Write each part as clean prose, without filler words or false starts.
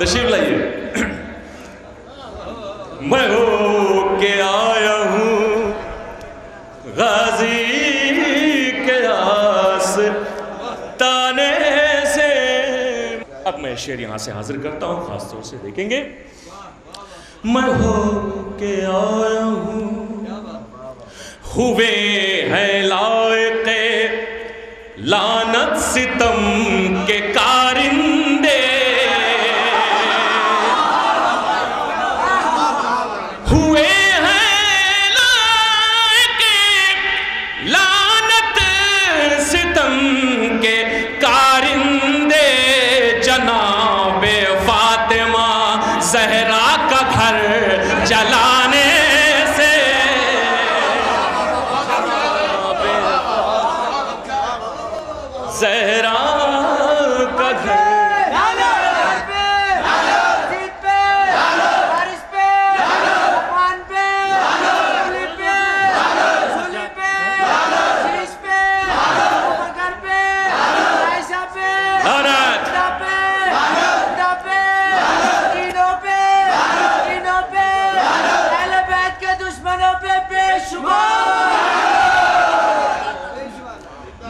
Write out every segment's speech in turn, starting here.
تشریف لائیے. میں ہو کے آیا ہوں غازی کے آستانے سے. اب میں شعر یہاں سے حاضر کرتا ہوں، خاص طور سے دیکھیں گے. میں ہو کے آیا ہوں ہوئے ہیں لائق لعنت ستم کے کارندے، ہوئے ہیں لائق لعنت ستم کے کارندے. جناب فاطمہ زہرا کا گھر جلانے سے، زہرا کا گھر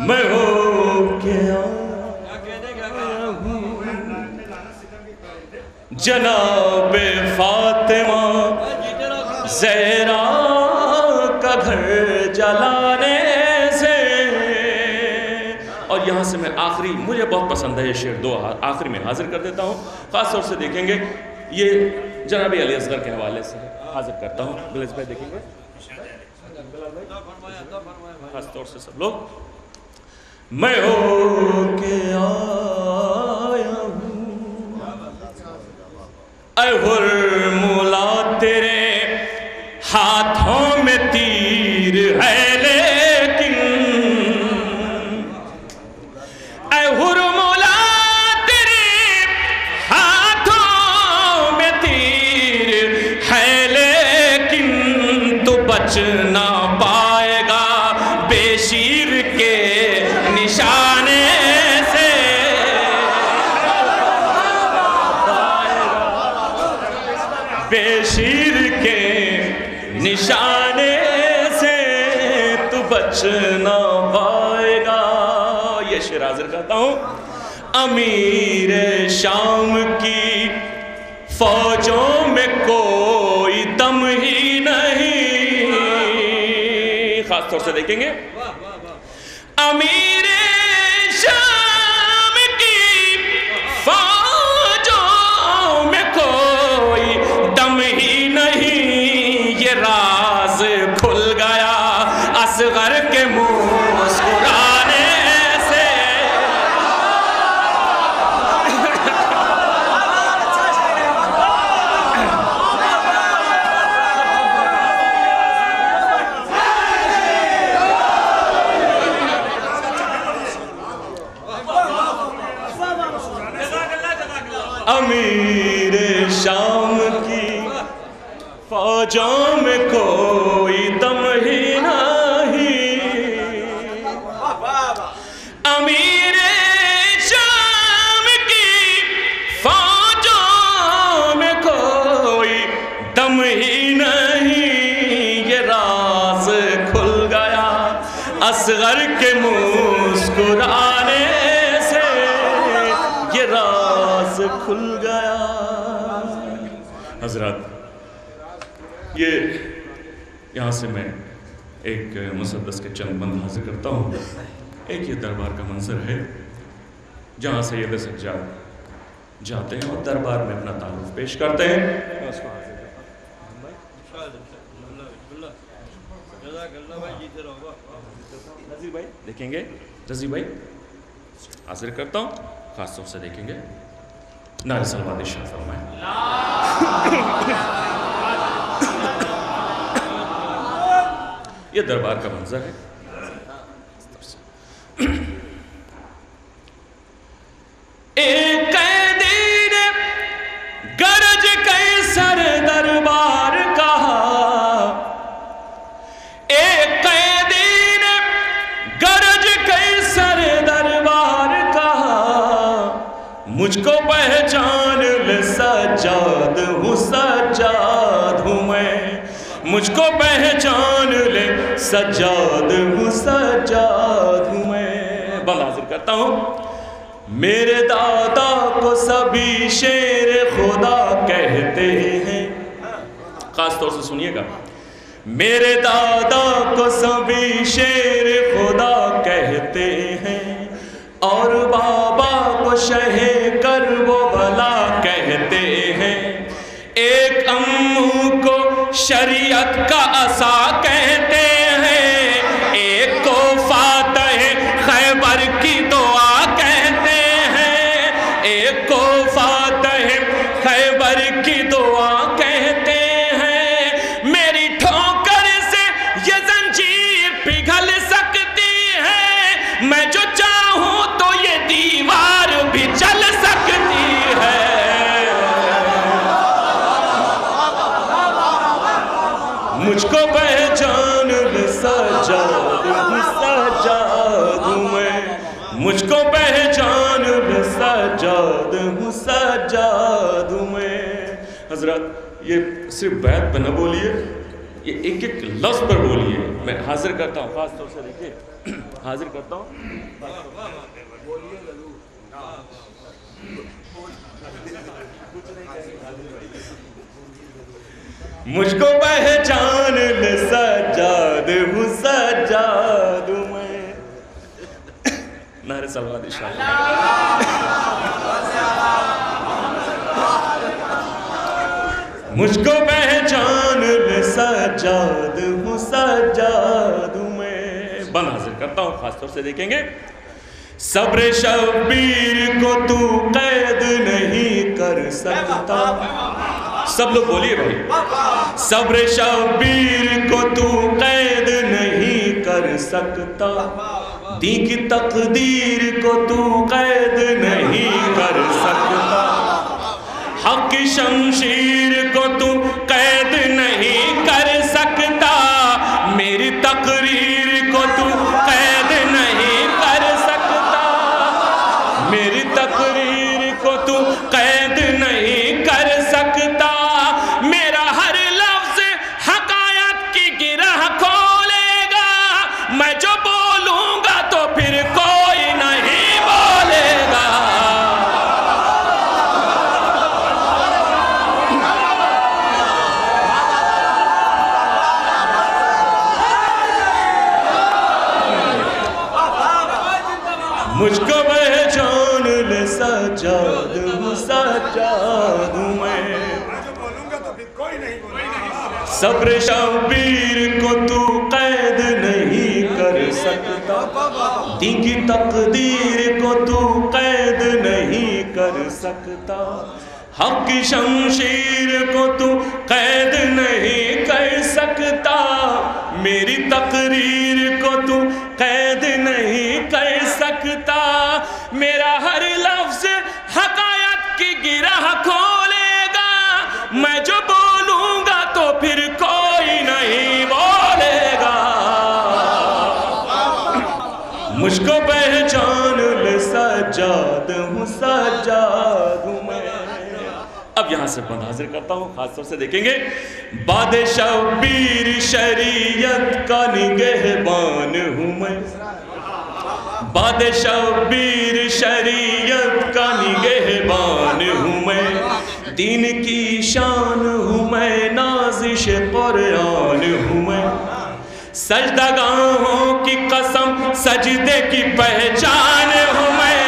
میں ہو کے آیا ہوں جناب فاطمہ زہرا کا گھر جلانے سے. اور یہاں سے میں آخری، مجھے بہت پسند ہے یہ شعر، دو آخری میں حاضر کر دیتا ہوں. خاص طور سے دیکھیں گے یہ جناب علی اصغر کے حوالے سے حاضر کرتا ہوں. بلیس بھائی دیکھیں گے خاص طور سے سب لوگ. میں ہو کے آیا ہوں اے حرملا تیرے ہاتھوں میں تیر ہے لیکن، اے حرملا تیرے ہاتھوں میں تیر ہے لیکن، تو بچ نہ پائے گا بے شیر کے نشانے سے. بے شیر کے نشانے سے تو بچ نہ پائے گا. یہ شعر حاضر کرتا ہوں. امیر شام کی فوجوں میں کوئی دم ہی نہیں. خاص طور سے دیکھیں گے. امیر شام کی فوجوں میں کوئی دم ہی نہیں. یہ راز کھل گیا اصغر کے مسکرانے سے. امیر شام کی فوجوں میں کوئی دم ہی نہیں. امیر شام کی فوجوں میں کوئی دم ہی نہیں. یہ راز کھل گیا اصغر کے مسکرانے سے. یہ راز کھل گیا. حضرات یہ یہاں سے میں ایک مسدس کے چند بند حاضر کرتا ہوں. ایک یہ دربار کا منظر ہے جہاں سید سجاد جاتے ہیں اور دربار میں اپنا تعارف پیش کرتے ہیں. رضی بھائی دیکھیں گے. رضی بھائی حاضر کرتا ہوں. خاص طور سے دیکھیں گے. نعرہ صلوات ارشاد فرمائیں. یہ دربار کا منظر ہے. ایک قیدی نے گرج قیصر دربار کہا. ایک قیدی نے گرج قیصر دربار کہا. مجھ کو پہچان لے سجاد ہوں سجاد ہوں میں، مجھ کو پہچان لے سجاد ہوں سجاد ہوں میں۔ بند حاضر کرتا ہوں۔ میرے دادا کو سبھی شیر خدا کہتے ہیں، خاص طور سے سنیے گا، میرے دادا کو سبھی شیر خدا کہتے ہیں، اور بابا کو شہ کرب و بلا کہتے ہیں، ایک امو کو شریعت کا عصا کہتے ہیں، ایک کو فاتح خیبر کی دعا کہتے ہیں، ایک کو فاتح خیبر کی دعا کہتے ہیں، میری ٹھوکر سے یہ زنجیر پگھل سکتی ہے، میں جو چاہوں تو یہ دیوار بھی چل سکتی ہے۔ مجھ کو پہچان لے سجاد ہوں سجاد ہوں میں، مجھ کو پہچان لے سجاد ہوں سجاد ہوں میں۔ حضرات یہ صرف بیت پہ نہ بولیے، یہ ایک ایک لفظ پر بولیے۔ میں حاضر کرتا ہوں، خاص طور سے دیکھیں حاضر کرتا ہوں، مجھ کو پہچان لے سجاد ہوں سجاد ہوں میں۔ نعرہ صلوات انشاءاللہ۔ مجھ کو پہچان لے سجاد ہوں سجاد ہوں میں۔ بند حاضر کرتا ہوں، خاص طور سے دیکھیں گے، صبر شبیر کو تو قید نہیں کر سکتا، سب لوگ بولیے بھائی، صبر شبیر کو تو قید نہیں کر سکتا، دین کی تقدیر کو تو قید نہیں کر سکتا، حق کی شمشیر کو تو قید نہیں کر سکتا، میری تقریر کو تو قید نہیں کر سکتا، میری تقریر کو تو قید نہیں کر سکتا، میرا ہر لفظ حقائق کی گرہ کھولے گا، میں جو بولوں گا تو پھر کوئی نہیں بولے گا۔ مجھ کو پہچان لے سجاد ہوں سجاد ہوں میں، صبر شبیر کو تو قید نہیں کر سکتا، دین کی تقدیر کو تو قید نہیں کر سکتا، حق کی شمشیر کو تو قید نہیں کر سکتا، میری تقریر کو تو قید نہیں کر سکتا، میرا ہر لفظ حقائق کی گرہ کھولے گا، میں جو بولوں گا تو پھر کوئی نہیں بولے گا۔ مجھ کو پہچان لے سجاد ہوں سجاد ہوں میں۔ اب یہاں سے بند حاضر کرتا ہوں، خاص طور سے دیکھیں گے، بادشاہ شبیر شریعت کا نگہبان ہوں میں، بادشاہ شبیر شریعت کا نگہبان ہوں میں، دین کی شان ہوں میں، نازش قرآن ہوں میں، سجدگاہوں کی قسم سجدے کی پہچان ہوں میں،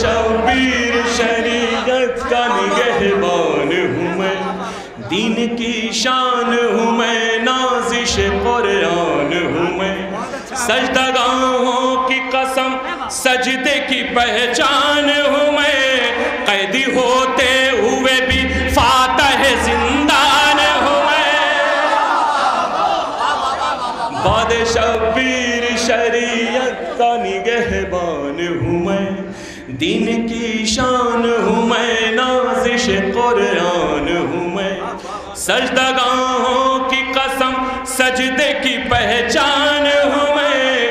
شبیر شریعت کا نگہبان ہوں میں، دین کی شان ہوں میں، نازش قرآن ہوں میں، سجدگاہوں کی قسم سجدے کی پہچان ہوں میں، قیدی ہوتے ہوئے بھی فاتح زندان ہوں میں، بادشاہ شبیر شریعت کا نگہبان ہوں میں، دین کی شان ہوں میں، نازش قرآن ہوں میں، سجدگاہوں کی قسم سجدے کی پہچان ہوں میں،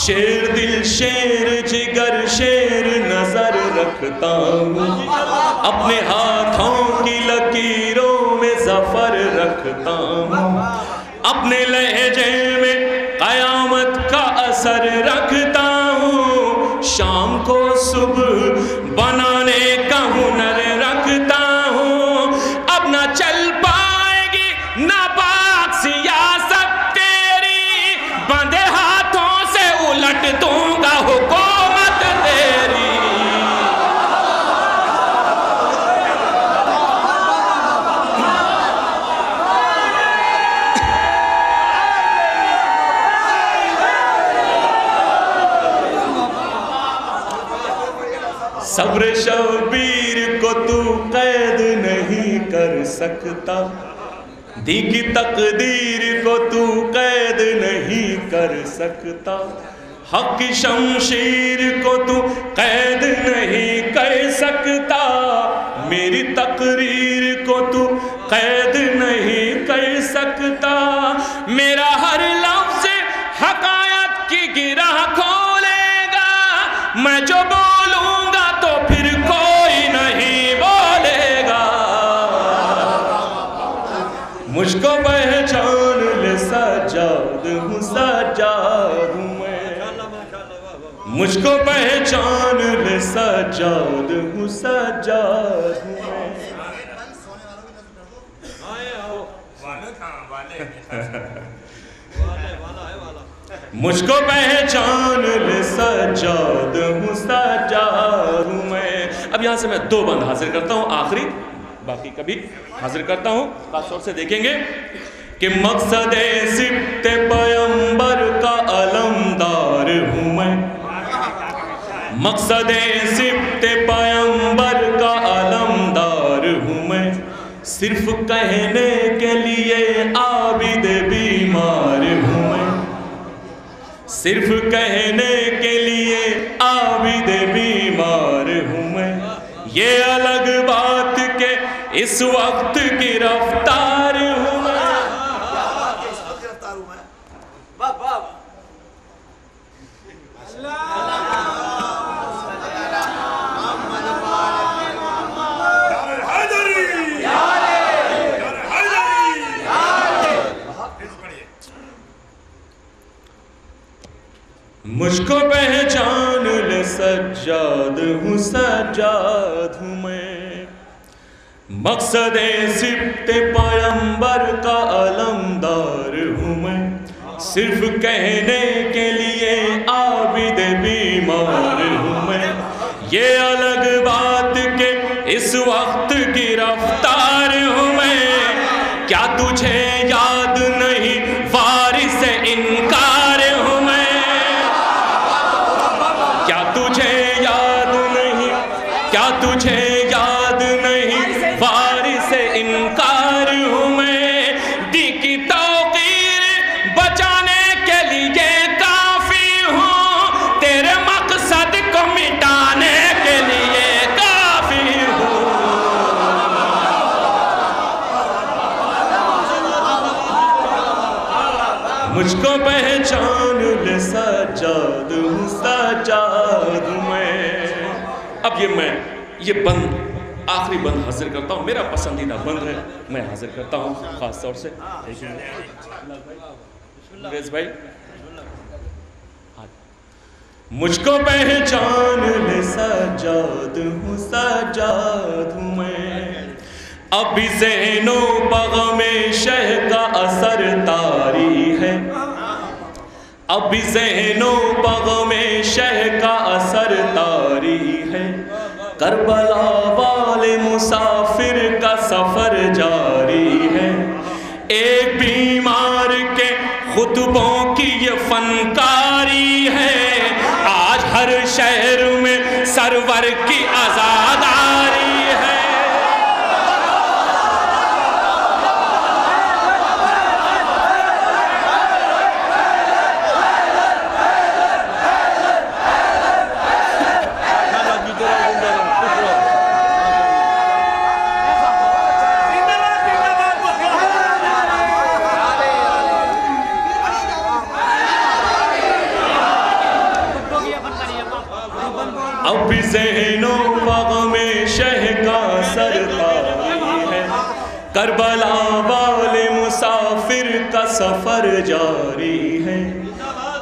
شیر دل شیر جگر شیر نظر رکھتا ہوں، اپنے ہاتھوں کی لکیروں میں ظفر رکھتا ہوں، اپنے لہجے میں قیامت کا اثر رکھتا ہوں، شام کو صبح بنانے کا ہنر رکھتا ہوں، اب نہ چل پائے گی ناپاک سیاست تیری، بندے ہاتھوں سے الٹ دوں گا حکومت تیری۔ صبر شبیر کو تو قید نہیں کر سکتا، دی کی تقدیر کو تو قید نہیں کر سکتا، حق کی شمشیر کو تو قید نہیں کر سکتا، میری تقریر کو تو قید نہیں کر سکتا، میرا ہر لفظ حقائق کی گرہ کھولے گا، میں جو بولوں گا تو پھر کوئی نہیں بولے گا، مجھ کو پہچان لے سجاد ہوں، سجاد ہوں میں، مجھ کو پہچان لے سجاد ہوں، سجاد ہوں میں۔ مجھ کو پہچان لے سجاد ہوں، سجاد ہوں میں۔ اب یہاں سے میں 2 بند حاضر کرتا ہوں، آخری، باقی کبھی حاضر کرتا ہوں۔ خاص طور سے دیکھیں گے کہ مقصد سبت پیمبر کا علمدار ہوں میں، مقصد سبت پیمبر کا علمدار ہوں میں، صرف کہنے کے لیے عابد بیمار ہوں میں، صرف کہنے کے لیے عابد بیمار ہوں میں، یہ الگ بات کہ اس وقت گرفتار ہوں میں۔ مجھ کو پہچان لے سجاد ہوں، سجاد ہوں میں، مقصد سبت پیمبر کا علمدار ہوں میں، صرف کہنے کے لیے عابد بیمار ہوں میں، یہ الگ بات کہ اس وقت گرفتار ہوں میں، کیا تجھے یاد نہیں وارث انکار ہوں میں، کیا تجھے یاد نہیں، کیا تجھے یاد نہیں وارث انکار ہوں میں، دی کی توقیر بچانے کے لیے کافی ہوں، تیرے مقصد کو مٹانے کے لیے کافی ہوں۔ مجھ کو پہچان لے سجاد ہوں، سجاد ہوں میں۔ اب یہ بند آخری بند حاضر کرتا ہوں، میرا پسندیدہ بند ہے، میں حاضر کرتا ہوں خاص طور سے۔ انگریز بھائی، مجھ کو پہچان لے سجاد ہوں، سجاد ہوں میں، ابھی ذہن و بغم شہ کا اثر طاری ہے، ابھی ذہن و بغم شہ کا اثر طاری ہے، کربلا والے مسافر کا سفر جاری ہے، ایک بیمار کے خطبوں کی یہ فنکاری ہے، آج ہر شہر میں سرور کی عزاداری ہے۔ اب بھی ذہن و فغ میں شہ کا سرکاری ہے، کربلا والے مسافر کا سفر جاری ہے،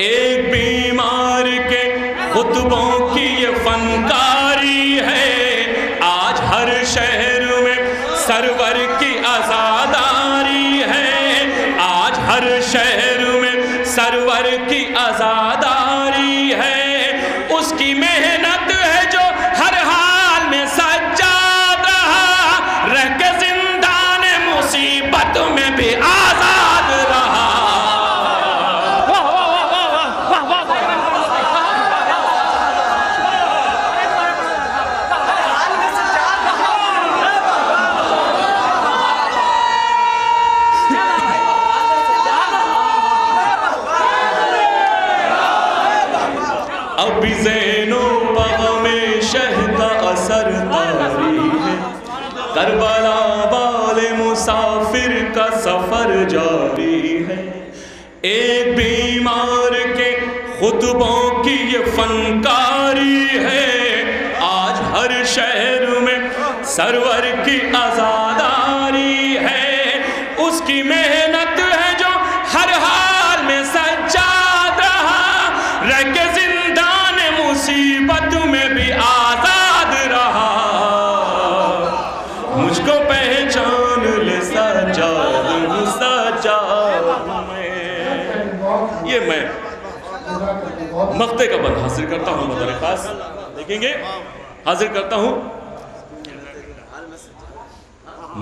ایک بیمار کے خطبوں کی یہ فنکاری ہے، آج ہر شہر میں سرور کی آزاداری ہے، آج ہر شہر میں سرور کی آزاداری ہے، اس کی محنت ہے جو ہر حال میں سجاد رہا، رہ کے زندان مصیبت میں بھی آزاد رہا۔ اب بھی ذہن و فغ میں شہ کا اثر طاری ہے، کربلا والے مسافر کا سفر جاری ہے، ایک بیمار کے خطبوں کی یہ فنکاری ہے، آج ہر شہر میں سرور کی آزاداری ہے، اس کی محنت ہے جو ہر حال میں سجاد رہا، رہ کے مصیبت میں بھی آزاد رہا، مجھ کو پہچان لے سجاد میں۔ یہ میں مقطع کا بند حاصل کرتا ہوں، مدر خاص دیکھیں گے، حاضر کرتا ہوں۔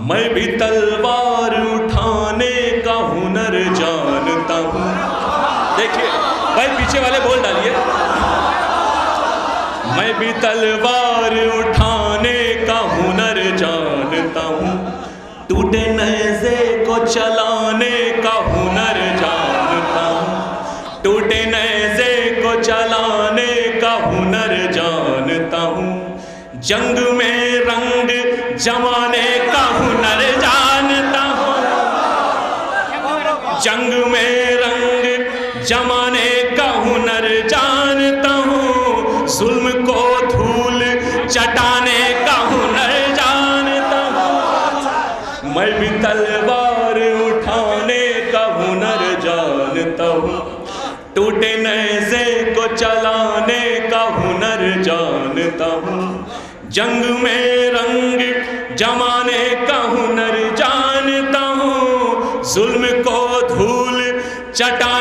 میں بھی تلوار اٹھانے کا ہنر جانتا ہوں، دیکھیے بھائی پیچھے والے بول ڈالیے، میں بھی تلوار اٹھانے کا ہنر جانتا ہوں، ٹوٹے نیزے کو چلانے کا ہنر جانتا ہوں، ٹوٹے نیزے کو چلانے کا ہنر جانتا ہوں، جنگ میں رنگ جمانے کا ہنر جانتا ہوں، جنگ میں رنگ جمانے کا ہنر جانتا ہوں، ظلم کو دھول چٹانے کا ہنر جانتا ہوں، میں بھی تلوار اٹھانے کا ہنر جانتا ہوں، ٹوٹے نیزے کو چلانے کا ہنر جانتا ہوں، جنگ میں رنگ جمانے کا ہنر جانتا ہوں، ظلم کو دھول چٹانے